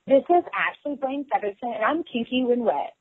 This is Ashley Blaine Featherson, and I'm Kinky When Wet.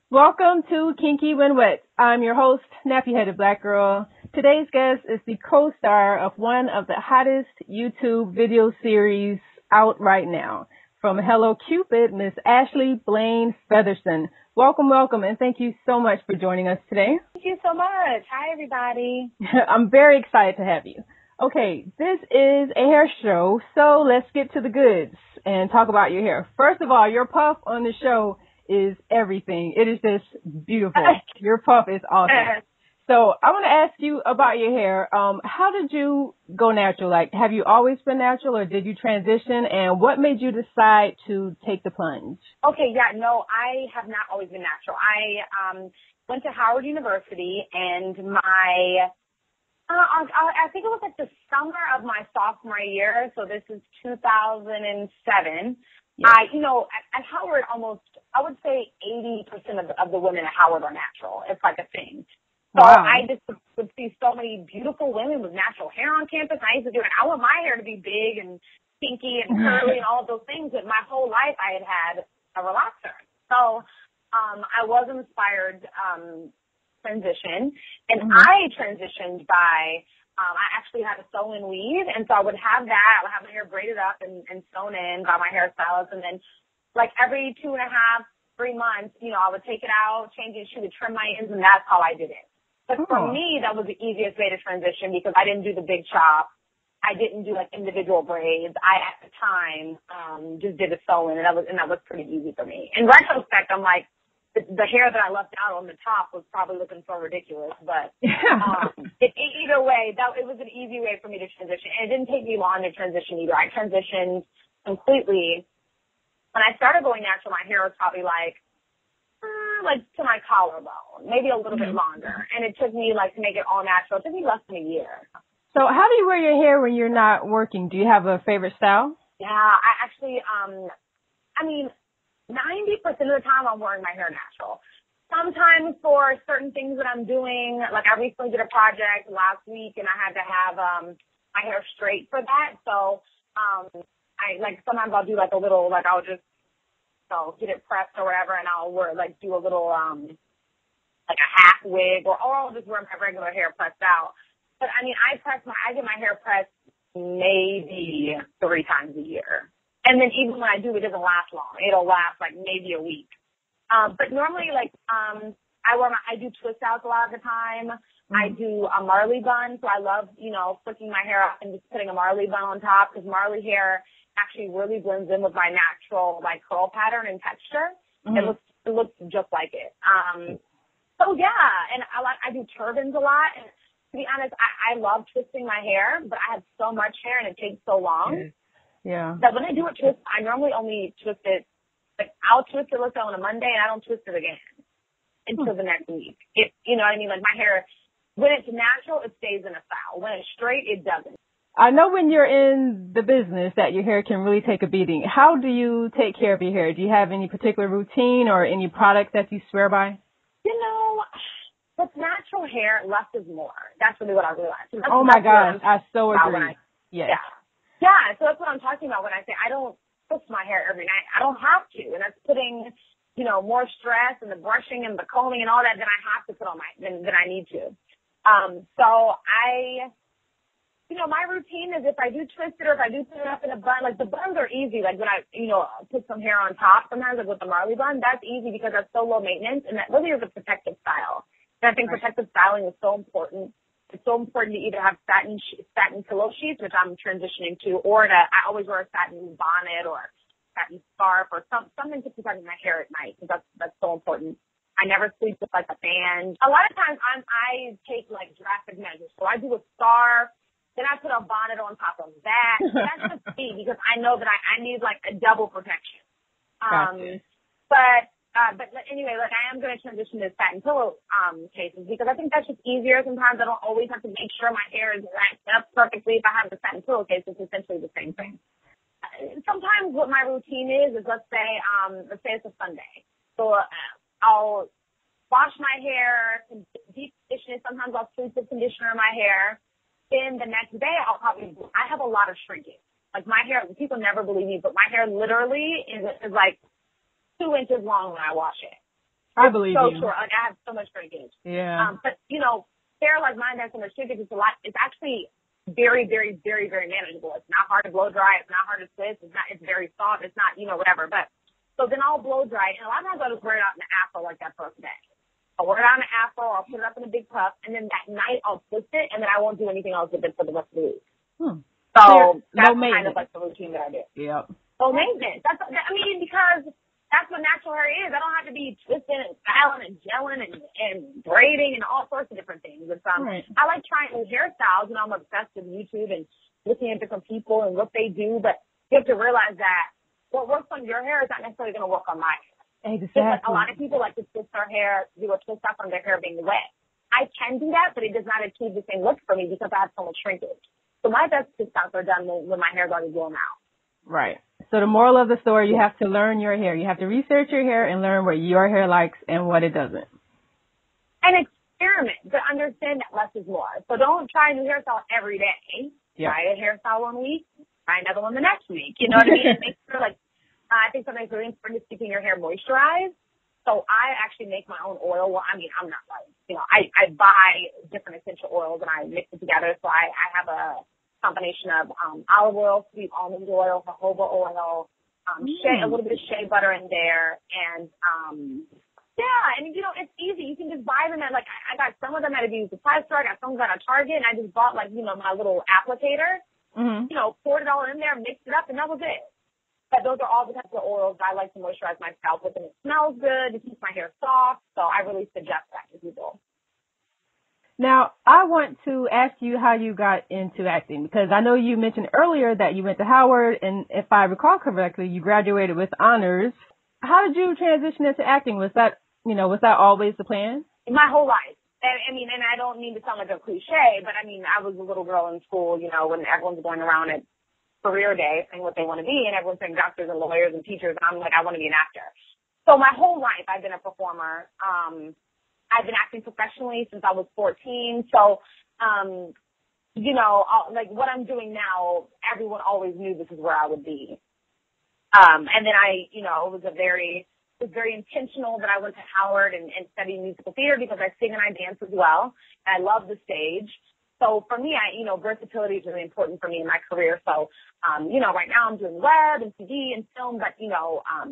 Welcome to Kinky When Wet. I'm your host, nappy-headed black girl. Today's guest is the co-star of one of the hottest YouTube video series out right now. From Hello Cupid, Miss Ashley Blaine Featherson. Welcome, and thank you so much for joining us today. Thank you so much. Hi, everybody. I'm very excited to have you. Okay, this is a hair show, so let's get to the goods and talk about your hair. First of all, your puff on the show is everything. It is just beautiful. Your puff is awesome. So I want to ask you about your hair. How did you go natural? Like, have you always been natural, or did you transition? And what made you decide to take the plunge? Okay, yeah, no, I have not always been natural. I went to Howard University, and I think it was like the summer of my sophomore year, so this is 2007. Yes. At Howard, I would say 80% of the women at Howard are natural. It's like a thing. So wow. I just would see so many beautiful women with natural hair on campus. I used to do it. I want my hair to be big and kinky and curly and all of those things, but my whole life I had a relaxer. So I was inspired transition, and I transitioned by I actually had a sew-in weave, and so I would have that. I would have my hair braided up and sewn in by my hairstylist, and then like every 2.5, 3 months, I would take it out, change it, she would trim my ends, and that's how I did it. But for me, that was the easiest way to transition because I didn't do the big chop. I didn't do like individual braids. I, at the time, just did a sew-in, and that was pretty easy for me. In retrospect, I'm like, the hair that I left out on the top was probably looking so ridiculous, but either way, it was an easy way for me to transition. And it didn't take me long to transition either. I transitioned completely. When I started going natural, my hair was probably like to my collarbone, maybe a little bit longer. And it took me to make it all natural. It took me less than a year. So how do you wear your hair when you're not working? Do you have a favorite style? Yeah, I actually, 90% of the time I'm wearing my hair natural. Sometimes for certain things that I'm doing, like I recently did a project last week and I had to have my hair straight for that. So sometimes I'll do a little, I'll just get it pressed or whatever, and I'll wear do a little a half wig, or I'll just wear my regular hair pressed out. But I get my hair pressed maybe 3 times a year. And then even when I do, it doesn't last long. It'll last maybe a week. But normally I do twist outs a lot of the time. I do a Marley bun. So I love, flicking my hair up and just putting a Marley bun on top, because Marley hair actually really blends in with my natural curl pattern and texture. It looks just like it. So yeah, and I do turbans a lot. And to be honest, I love twisting my hair, but I have so much hair and it takes so long. Yeah. That when I do a twist, I normally only twist it, I'll twist it, let's say, on a Monday, and I don't twist it again until the next week. You know what I mean? My hair, when it's natural, it stays in a style. When it's straight, it doesn't. I know when you're in the business that your hair can really take a beating. How do you take care of your hair? Do you have any particular routine or any products that you swear by? With natural hair, less is more. That's really what I realized. Oh my gosh, I so agree. Yes. Yeah, so that's what I'm talking about when I say I don't twist my hair every night. I don't have to, and that's putting, more stress and the brushing and the combing and all that I have to put on than I need to. So my routine is if I do twist it or if I do put it up in a bun, the buns are easy. When I, put some hair on top, sometimes with the Marley bun, that's easy because that's so low maintenance, and that really is a protective style. And I think protective styling is so important. It's so important to either have satin pillow sheets, which I'm transitioning to, or I always wear a satin bonnet or satin scarf or something to protect my hair at night, because that's so important. I never sleep with a band. A lot of times I take drastic measures. So I do a scarf, then I put a bonnet on top of that. That's just me, because I know that I need a double protection. Gotcha. But anyway, I am going to transition to satin pillow cases, because I think that's just easier. Sometimes I don't always have to make sure my hair is wrapped up perfectly. If I have the satin pillow case, it's essentially the same thing. Sometimes what my routine is let's say it's a Sunday. So I'll wash my hair, deep condition it. Sometimes I'll sleep the conditioner in my hair. Then the next day I have a lot of shrinkage. Like my hair, people never believe me, but my hair literally is like 2 inches long when I wash it. I believe so you. Short. Like I have so much shrinkage. Yeah. But hair like mine has so much shrinkage. It's actually very, very, very, very manageable. It's not hard to blow dry. It's not hard to twist. It's very soft. It's not, whatever. But so then I'll blow dry, and a lot of times I'll just wear it out in an afro like that for a day. I'll wear it out in an afro, I'll put it up in a big puff, and then that night I'll twist it, and then I won't do anything else with it for the rest of the week. So that's kind of like the routine that I do. Yep. Low maintenance. Because that's what natural hair is. I don't have to be twisting and styling and gelling and braiding and all sorts of different things. Right. I like trying new hairstyles, and I'm obsessed with YouTube and looking at different people and what they do, but you have to realize that what works on your hair is not necessarily going to work on my hair. Exactly. Just like a lot of people like to twist their hair, do a twist up on their hair being wet. I can do that, but it does not achieve the same look for me because I have so much shrinkage. So my best twist ups are done when my hair's already blown out. Right. So the moral of the story, you have to learn your hair. You have to research your hair and learn what your hair likes and what it doesn't. And experiment, but understand that less is more. So don't try a new hairstyle every day. Yeah. Try a hairstyle 1 week, try another one the next week. You know what I mean? And make sure, I think something's really important is keeping your hair moisturized. So I actually make my own oil. Well, I'm not I buy different essential oils and I mix it together. So I have a combination of olive oil, sweet almond oil, jojoba oil, a little bit of shea butter in there, and it's easy. You can just buy them at I got some of them at a beauty supply store. I got some of them at a Target, and I just bought my little applicator. Mm-hmm. Poured it all in there, mixed it up, and that was it. But those are all the types of oils I like to moisturize my scalp with, and it smells good. It keeps my hair soft, so I really suggest that to people. Now, I want to ask you how you got into acting, because I know you mentioned earlier that you went to Howard, and if I recall correctly, you graduated with honors. How did you transition into acting? Was that always the plan? My whole life. And I don't mean to sound like a cliche, but I was a little girl in school, when everyone's going around at career day saying what they want to be, and everyone's saying doctors and lawyers and teachers, and I'm like, I want to be an actor. So my whole life I've been a performer. I've been acting professionally since I was 14. So, what I'm doing now, everyone always knew this is where I would be. And then it was very intentional that I went to Howard and studied musical theater because I sing and I dance as well. And I love the stage. So for me, versatility is really important for me in my career. So, right now I'm doing web and TV and film, but,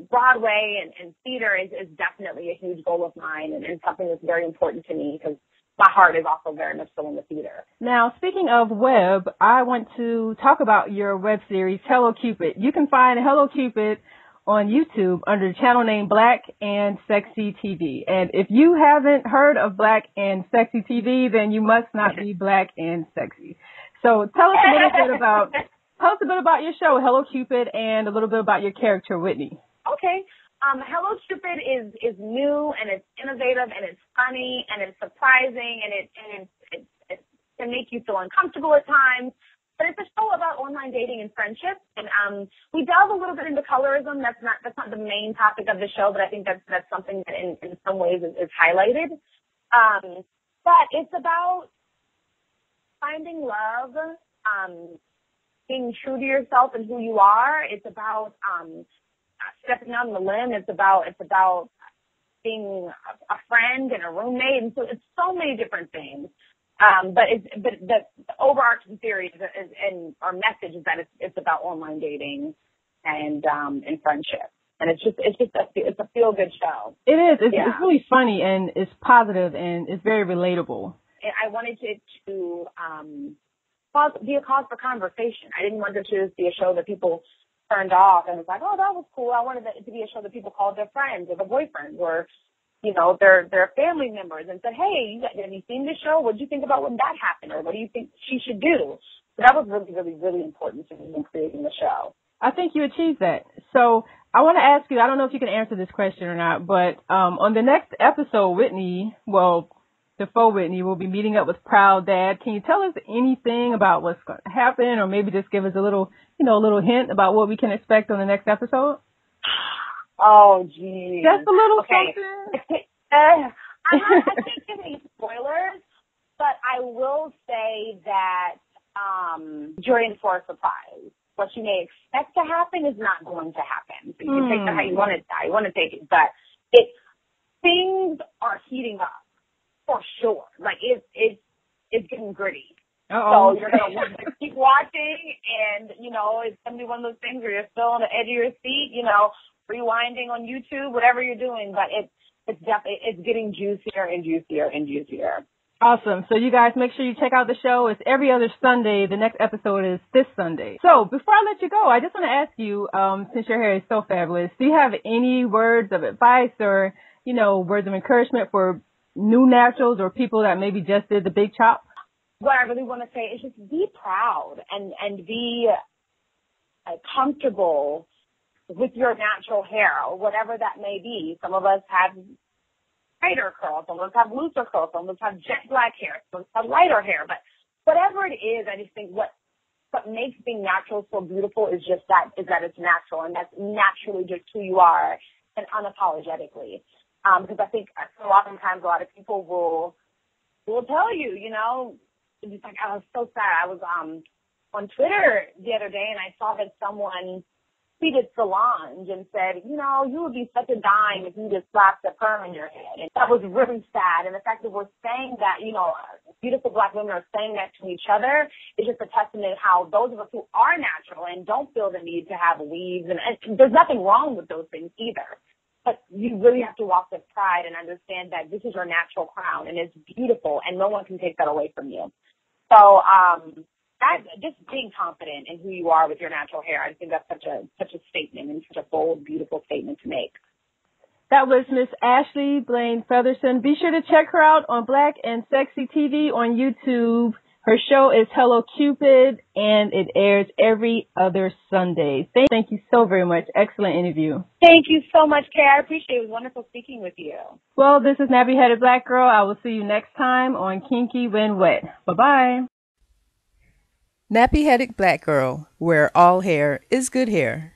Broadway and theater is definitely a huge goal of mine and something that's very important to me because my heart is also very much still in the theater. Now, speaking of web, I want to talk about your web series, Hello Cupid. You can find Hello Cupid on YouTube under the channel name Black and Sexy TV. And if you haven't heard of Black and Sexy TV, then you must not be black and sexy. So tell us a bit about your show, Hello Cupid, and a little bit about your character, Whitney. Okay. Hello Cupid is new and it's innovative and it's funny and it's surprising and it can make you feel uncomfortable at times. But it's a show about online dating and friendship, and we delve a little bit into colorism. That's not the main topic of the show, but I think that's something that in some ways is highlighted. But it's about finding love, being true to yourself and who you are. It's about stepping out on the limb. It's about being a friend and a roommate, and so it's so many different things. But the overarching theory and our message is that it's about online dating and friendship, and it's a feel good show. It is. It's really funny and it's positive and it's very relatable. I wanted it to be a cause for conversation. I didn't want it to just be a show that people turned off and was like, oh, that was cool. I wanted it to be a show that people called their friends or their boyfriends or their family members and said, hey, have you seen this show? What did you think about when that happened? Or what do you think she should do? So that was really, really, really important to me in creating the show. I think you achieved that. So I want to ask you, I don't know if you can answer this question or not, but on the next episode, the faux Whitney will be meeting up with Proud Dad. Can you tell us anything about what's going to happen or maybe just give us a little hint about what we can expect on the next episode? Oh, geez. Just a little something. I can't give any spoilers, but I will say that you're in for a surprise. what you may expect to happen is not going to happen. So you can take that how you want it, how you want to take it. But things are heating up for sure. Like it's getting gritty. Uh-oh. So you're going to want to keep watching, and, you know, it's going to be one of those things where you're still on the edge of your seat, you know, rewinding on YouTube, whatever you're doing. But it's getting juicier and juicier and juicier. Awesome. So you guys make sure you check out the show. It's every other Sunday. The next episode is this Sunday. So before I let you go, I just want to ask you, since your hair is so fabulous, do you have any words of advice or, you know, words of encouragement for new naturals or people that maybe just did the big chop? What I really want to say is just be proud and be comfortable with your natural hair, or whatever that may be. Some of us have tighter curls, some of us have looser curls, some of us have jet black hair, some of us have lighter hair. But whatever it is, I just think what makes being natural so beautiful is that it's natural, and that's naturally just who you are and unapologetically. Because I think oftentimes a lot of people will tell you, you know, it's just like, I was so sad. I was on Twitter the other day, and I saw that someone tweeted Solange and said, you know, you would be such a dime if you just slapped a perm in your head. And that was really sad. And the fact that we're saying that, you know, beautiful Black women are saying that to each other is just a testament how those of us who are natural and don't feel the need to have weaves, and there's nothing wrong with those things either. But you really have to walk with pride and understand that this is your natural crown, and it's beautiful, and no one can take that away from you. So just being confident in who you are with your natural hair, I think that's such a statement, and such a bold, beautiful statement to make. That was Miss Ashley Blaine Featherson. Be sure to check her out on Black and Sexy TV on YouTube. Her show is Hello Cupid, and it airs every other Sunday. Thank you so very much. Excellent interview. Thank you so much, Kay. I appreciate it. It was wonderful speaking with you. Well, this is Nappy Headed Black Girl. I will see you next time on Kinky When Wet. Bye-bye. Nappy Headed Black Girl, where all hair is good hair.